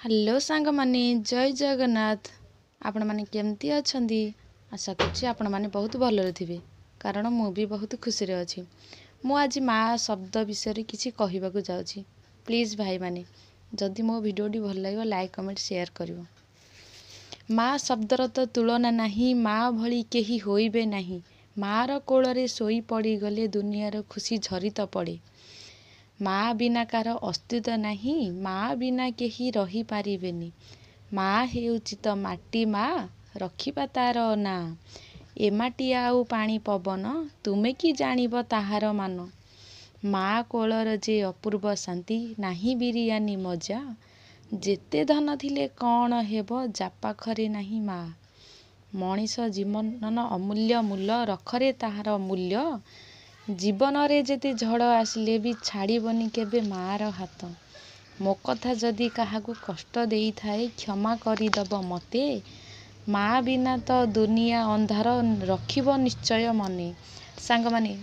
Hello सांग माने जय जगन्नाथ। आपण माने केमती अछंदी? आशा करछि आपण माने बहुत भलरे थिबे, कारण मु भी बहुत खुशी रे अछि। मु आज माँ शब्द विषय रे किछि कहिबाकू जाउछि। प्लीज भाई माने जदि मो भिडियोटी भल लागो लाइक कमेंट शेयर करिवो। माँ शब्दर तो तुलना नहीं, माँ भली केही होइबे नहीं। माँ र कोଳରେ सोई पड़ी गले दुनियार खुशी झरी तो पड़े। माँ बिना कार अस्तित्व नहीं, माँ बिना केही रही पारिबेनी। माँ हेउची तो माटी माँ रखिबा तार ना। ए माटी आउ पानी पवन तुमे कि जानिब ताहार मान। माँ कोलर जे अपूर्व शांति नाही बिरियानी मजा। जेते धन थिले कौन हेब जा पाखरे नहीं माँ। मनीष जीवन अमूल्य मूल्य रखरे ताहार मूल्य। जीवन रे जेते झड़ आसिले भी छाड़बनी केबे मार हाथ। मो कथा जदि काहाकू कष्ट देई थाए क्षमा करिदब मते। माँ बिना तो दुनिया अंधार रखिब निश्चय मने। सांग माने